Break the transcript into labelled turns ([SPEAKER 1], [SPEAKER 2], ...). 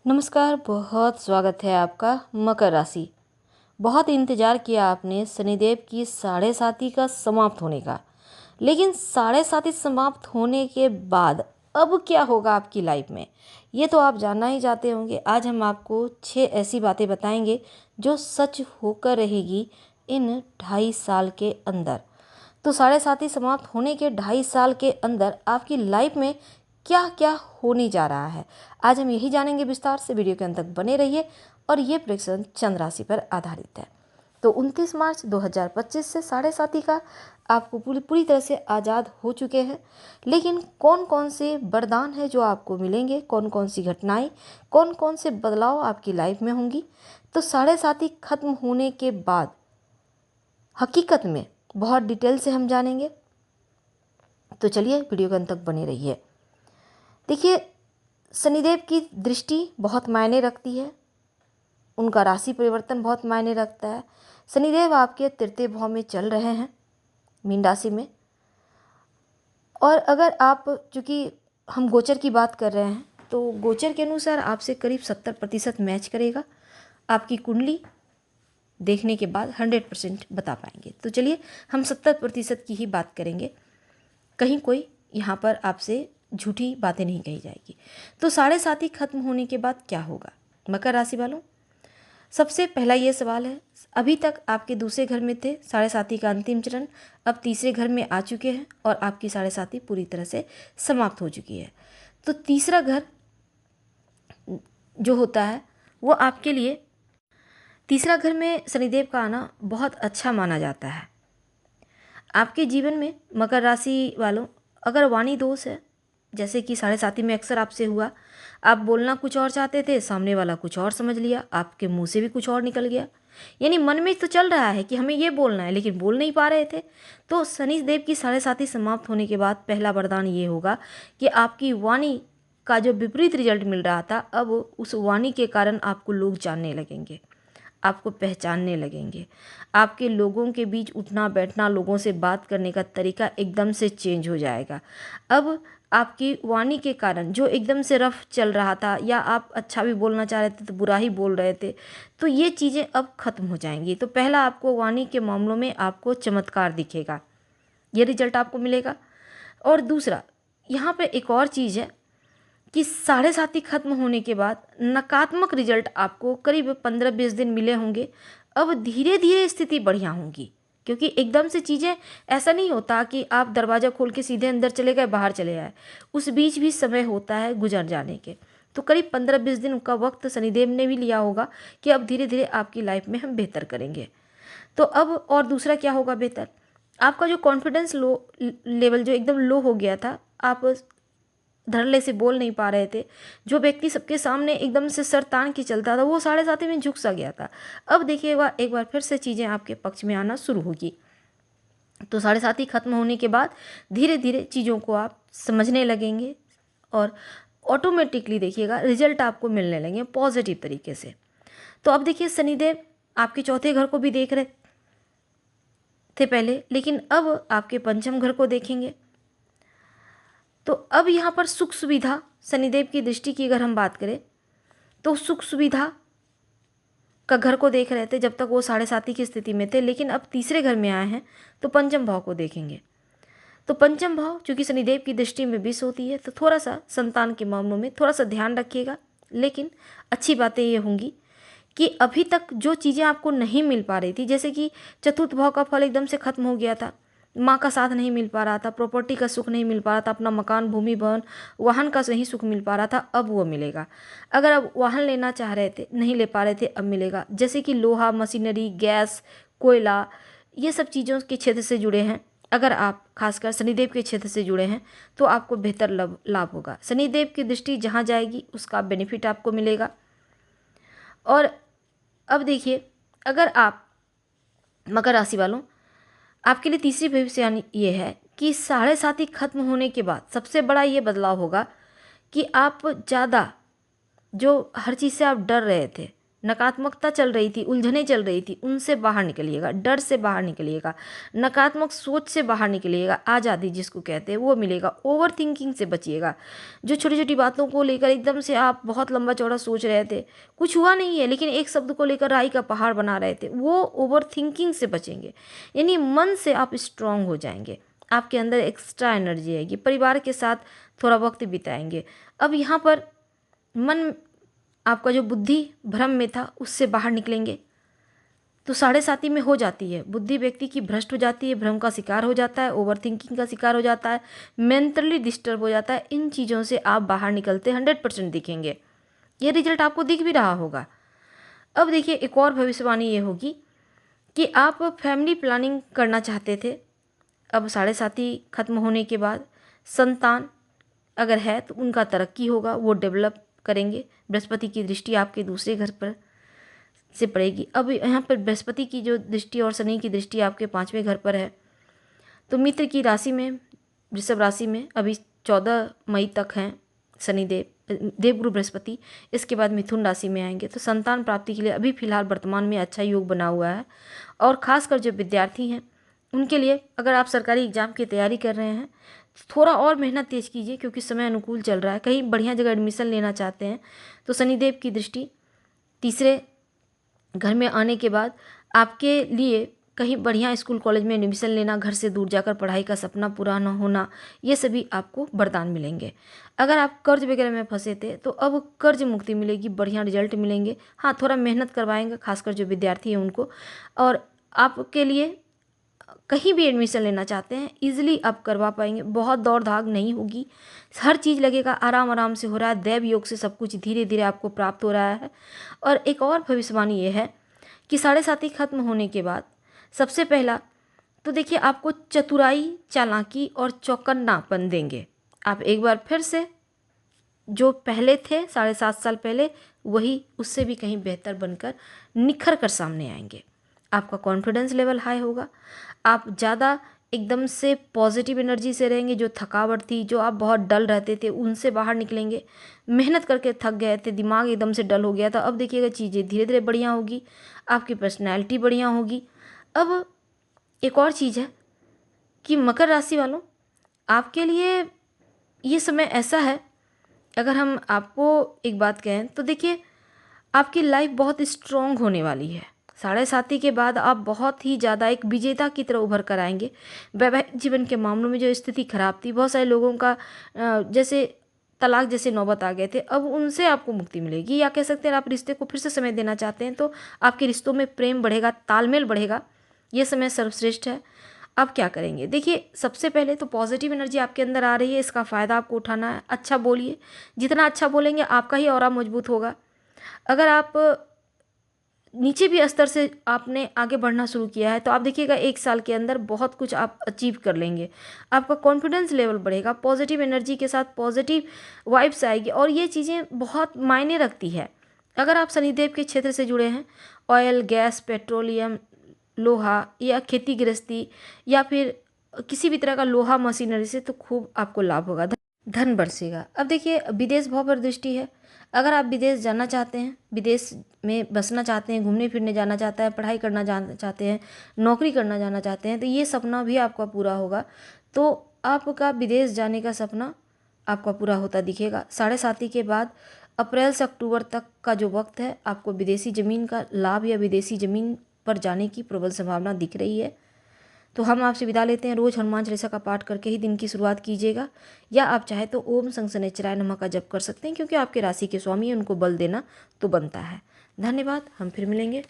[SPEAKER 1] नमस्कार, बहुत स्वागत है आपका मकर राशि। बहुत इंतज़ार किया आपने शनिदेव की साढ़े साती का समाप्त होने का, लेकिन साढ़े साती समाप्त होने के बाद अब क्या होगा आपकी लाइफ में, ये तो आप जानना ही चाहते होंगे। आज हम आपको 6 ऐसी बातें बताएंगे जो सच होकर रहेगी इन 2.5 साल के अंदर। तो साढ़े साती समाप्त होने के 2.5 साल के अंदर आपकी लाइफ में क्या क्या होने जा रहा है, आज हम यही जानेंगे विस्तार से। वीडियो के अंत तक बने रहिए। और ये प्रेडिक्शन चंद्र राशि पर आधारित है। तो 29 मार्च 2025 से साढ़े साती का आपको पूरी तरह से आज़ाद हो चुके हैं। लेकिन कौन कौन से वरदान है जो आपको मिलेंगे, कौन कौन सी घटनाएं, कौन कौन से बदलाव आपकी लाइफ में होंगी, तो साढ़े साती खत्म होने के बाद हकीकत में बहुत डिटेल से हम जानेंगे। तो चलिए वीडियो के अंत तक बने रहिए। देखिए, शनिदेव की दृष्टि बहुत मायने रखती है, उनका राशि परिवर्तन बहुत मायने रखता है। शनिदेव आपके तृतीय भाव में चल रहे हैं, मीन राशि में। और अगर आप, चूँकि हम गोचर की बात कर रहे हैं, तो गोचर के अनुसार आपसे करीब 70% मैच करेगा। आपकी कुंडली देखने के बाद 100% बता पाएंगे। तो चलिए हम 70% की ही बात करेंगे, कहीं कोई यहाँ पर आपसे झूठी बातें नहीं कही जाएगी। तो साढ़े साती खत्म होने के बाद क्या होगा मकर राशि वालों? सबसे पहला ये सवाल है, अभी तक आपके दूसरे घर में थे, साढ़े साती का अंतिम चरण अब तीसरे घर में आ चुके हैं और आपकी साढ़े साती पूरी तरह से समाप्त हो चुकी है। तो तीसरा घर जो होता है वो आपके लिए, तीसरा घर में शनिदेव का आना बहुत अच्छा माना जाता है। आपके जीवन में मकर राशि वालों, अगर वाणी दोष है, जैसे कि साढ़े साती में अक्सर आपसे हुआ, आप बोलना कुछ और चाहते थे, सामने वाला कुछ और समझ लिया, आपके मुंह से भी कुछ और निकल गया। यानी मन में तो चल रहा है कि हमें ये बोलना है, लेकिन बोल नहीं पा रहे थे। तो शनि देव की साढ़े साती समाप्त होने के बाद पहला वरदान ये होगा कि आपकी वाणी का जो विपरीत रिजल्ट मिल रहा था, अब उस वाणी के कारण आपको लोग जानने लगेंगे, आपको पहचानने लगेंगे। आपके लोगों के बीच उठना बैठना, लोगों से बात करने का तरीका एकदम से चेंज हो जाएगा। अब आपकी वाणी के कारण जो एकदम से रफ चल रहा था, या आप अच्छा भी बोलना चाह रहे थे तो बुरा ही बोल रहे थे, तो ये चीज़ें अब खत्म हो जाएंगी। तो पहला, आपको वाणी के मामलों में आपको चमत्कार दिखेगा, ये रिजल्ट आपको मिलेगा। और दूसरा, यहाँ पे एक और चीज़ है कि साढ़े साती खत्म होने के बाद नकारात्मक रिजल्ट आपको करीब 15-20 दिन मिले होंगे। अब धीरे धीरे स्थिति बढ़िया होंगी, क्योंकि एकदम से चीज़ें, ऐसा नहीं होता कि आप दरवाज़ा खोल के सीधे अंदर चले गए, बाहर चले आए, उस बीच भी समय होता है गुजर जाने के। तो करीब 15-20 दिन का वक्त शनिदेव ने भी लिया होगा कि अब धीरे धीरे आपकी लाइफ में हम बेहतर करेंगे। तो अब और दूसरा क्या होगा बेहतर, आपका जो कॉन्फिडेंस लेवल जो एकदम लो हो गया था, आप धड़ल्ले से बोल नहीं पा रहे थे, जो व्यक्ति सबके सामने एकदम से सर तान के चलता था, वो साढ़े साती में झुक सा गया था। अब देखिएगा एक बार फिर से चीज़ें आपके पक्ष में आना शुरू होगी। तो साढ़े साती खत्म होने के बाद धीरे धीरे चीज़ों को आप समझने लगेंगे और ऑटोमेटिकली देखिएगा रिजल्ट आपको मिलने लगेंगे पॉजिटिव तरीके से। तो अब देखिए, शनिदेव आपके चौथे घर को भी देख रहे थे पहले, लेकिन अब आपके पंचम घर को देखेंगे। तो अब यहाँ पर सुख सुविधा, शनिदेव की दृष्टि की अगर हम बात करें, तो सुख सुविधा का घर को देख रहे थे जब तक वो साढ़े साती की स्थिति में थे, लेकिन अब तीसरे घर में आए हैं तो पंचम भाव को देखेंगे। तो पंचम भाव चूँकि शनिदेव की दृष्टि में 20 होती है, तो थोड़ा सा संतान के मामलों में थोड़ा सा ध्यान रखिएगा। लेकिन अच्छी बातें ये होंगी कि अभी तक जो चीज़ें आपको नहीं मिल पा रही थी, जैसे कि चतुर्थ भाव का फल एकदम से खत्म हो गया था, माँ का साथ नहीं मिल पा रहा था, प्रॉपर्टी का सुख नहीं मिल पा रहा था, अपना मकान, भूमि, भवन, वाहन का नहीं सुख मिल पा रहा था, अब वो मिलेगा। अगर अब वाहन लेना चाह रहे थे, नहीं ले पा रहे थे, अब मिलेगा। जैसे कि लोहा, मशीनरी, गैस, कोयला, ये सब चीज़ों के क्षेत्र से जुड़े हैं, अगर आप खासकर शनिदेव के क्षेत्र से जुड़े हैं, तो आपको बेहतर लाभ होगा। शनिदेव की दृष्टि जहाँ जाएगी उसका बेनिफिट आपको मिलेगा। और अब देखिए, अगर आप मकर राशि वालों, आपके लिए तीसरी भविष्यवाणी ये है कि साढ़े साती खत्म होने के बाद सबसे बड़ा ये बदलाव होगा कि आप ज़्यादा, जो हर चीज़ से आप डर रहे थे, नकारात्मकता चल रही थी, उलझनें चल रही थी, उनसे बाहर निकलिएगा, डर से बाहर निकलिएगा, नकारात्मक सोच से बाहर निकलिएगा, आज़ादी जिसको कहते हैं वो मिलेगा। ओवर थिंकिंग से बचिएगा। जो छोटी छोटी बातों को लेकर एकदम से आप बहुत लंबा चौड़ा सोच रहे थे, कुछ हुआ नहीं है लेकिन एक शब्द को लेकर राई का पहाड़ बना रहे थे, वो ओवर थिंकिंग से बचेंगे। यानी मन से आप स्ट्रांग हो जाएंगे, आपके अंदर एक्स्ट्रा एनर्जी आएगी, परिवार के साथ थोड़ा वक्त बिताएंगे। अब यहाँ पर मन आपका जो बुद्धि भ्रम में था उससे बाहर निकलेंगे। तो 7.5 में हो जाती है, बुद्धि व्यक्ति की भ्रष्ट हो जाती है, भ्रम का शिकार हो जाता है, ओवर थिंकिंग का शिकार हो जाता है, मेंटली डिस्टर्ब हो जाता है। इन चीज़ों से आप बाहर निकलते 100% दिखेंगे। ये रिजल्ट आपको दिख भी रहा होगा। अब देखिए एक और भविष्यवाणी ये होगी कि आप फैमिली प्लानिंग करना चाहते थे, अब 7.5 खत्म होने के बाद संतान अगर है तो उनका तरक्की होगा, वो डेवलप करेंगे। बृहस्पति की दृष्टि आपके दूसरे घर पर से पड़ेगी। अब यहाँ पर बृहस्पति की जो दृष्टि और शनि की दृष्टि आपके 5वें घर पर है, तो मित्र की राशि में, वृषभ राशि में अभी 14 मई तक हैं शनिदेव, देवगुरु बृहस्पति। इसके बाद मिथुन राशि में आएंगे। तो संतान प्राप्ति के लिए अभी फिलहाल वर्तमान में अच्छा योग बना हुआ है। और ख़ासकर जो विद्यार्थी हैं उनके लिए, अगर आप सरकारी एग्जाम की तैयारी कर रहे हैं तो थोड़ा और मेहनत तेज कीजिए, क्योंकि समय अनुकूल चल रहा है। कहीं बढ़िया जगह एडमिशन लेना चाहते हैं तो शनिदेव की दृष्टि तीसरे घर में आने के बाद आपके लिए कहीं बढ़िया स्कूल कॉलेज में एडमिशन लेना, घर से दूर जाकर पढ़ाई का सपना पूरा न होना, ये सभी आपको वरदान मिलेंगे। अगर आप कर्ज वगैरह में फंसे थे तो अब कर्ज मुक्ति मिलेगी, बढ़िया रिजल्ट मिलेंगे। हाँ, थोड़ा मेहनत करवाएंगे खासकर जो विद्यार्थी हैं उनको। और आपके लिए कहीं भी एडमिशन लेना चाहते हैं ईजिली आप करवा पाएंगे, बहुत दौड़ भाग नहीं होगी, हर चीज़ लगेगा आराम आराम से हो रहा है। दैव योग से सब कुछ धीरे धीरे आपको प्राप्त हो रहा है। और एक और भविष्यवाणी ये है कि 7.5 खत्म होने के बाद सबसे पहला तो देखिए आपको चतुराई, चालाकी और चौकन्नापन देंगे। आप एक बार फिर से जो पहले थे 7.5 साल पहले, वही उससे भी कहीं बेहतर बनकर निखर कर सामने आएंगे। आपका कॉन्फिडेंस लेवल हाई होगा, आप ज़्यादा एकदम से पॉजिटिव एनर्जी से रहेंगे। जो थकावट थी, जो आप बहुत डल रहते थे, उनसे बाहर निकलेंगे। मेहनत करके थक गए थे, दिमाग एकदम से डल हो गया था, अब देखिएगा चीज़ें धीरे धीरे बढ़िया होगी, आपकी पर्सनैलिटी बढ़िया होगी। अब एक और चीज़ है कि मकर राशि वालों, आपके लिए ये समय ऐसा है, अगर हम आपको एक बात कहें तो देखिए आपकी लाइफ बहुत स्ट्रॉन्ग होने वाली है। 7.5 के बाद आप बहुत ही ज़्यादा एक विजेता की तरह उभर कर आएंगे। वैवाहिक जीवन के मामलों में जो स्थिति खराब थी, बहुत सारे लोगों का जैसे तलाक जैसे नौबत आ गए थे, अब उनसे आपको मुक्ति मिलेगी। या कह सकते हैं आप रिश्ते को फिर से समय देना चाहते हैं तो आपके रिश्तों में प्रेम बढ़ेगा, तालमेल बढ़ेगा। ये समय सर्वश्रेष्ठ है। अब क्या करेंगे, देखिए सबसे पहले तो पॉजिटिव एनर्जी आपके अंदर आ रही है, इसका फ़ायदा आपको उठाना है। अच्छा बोलिए, जितना अच्छा बोलेंगे आपका ही ऑरा मजबूत होगा। अगर आप नीचे भी स्तर से आपने आगे बढ़ना शुरू किया है तो आप देखिएगा 1 साल के अंदर बहुत कुछ आप अचीव कर लेंगे। आपका कॉन्फिडेंस लेवल बढ़ेगा, पॉजिटिव एनर्जी के साथ पॉजिटिव वाइब्स आएगी और ये चीज़ें बहुत मायने रखती है। अगर आप शनिदेव के क्षेत्र से जुड़े हैं, ऑयल, गैस, पेट्रोलियम, लोहा या खेती गृहस्थी या फिर किसी भी तरह का लोहा मशीनरी से, तो खूब आपको लाभ होगा, धन बरसेगा। अब देखिए विदेश भाव पर दृष्टि है। अगर आप विदेश जाना चाहते हैं, विदेश में बसना चाहते हैं, घूमने फिरने जाना चाहते हैं, पढ़ाई करना जाना चाहते हैं, नौकरी करना जाना चाहते हैं, तो ये सपना भी आपका पूरा होगा। तो आपका विदेश जाने का सपना आपका पूरा होता दिखेगा। 7.5 के बाद अप्रैल से अक्टूबर तक का जो वक्त है, आपको विदेशी ज़मीन का लाभ या विदेशी ज़मीन पर जाने की प्रबल संभावना दिख रही है। तो हम आपसे विदा लेते हैं। रोज़ हनुमान चालीसा का पाठ करके ही दिन की शुरुआत कीजिएगा, या आप चाहे तो ओम संग शनैश्चराय नमः का जप कर सकते हैं, क्योंकि आपके राशि के स्वामी हैं, उनको बल देना तो बनता है। धन्यवाद, हम फिर मिलेंगे।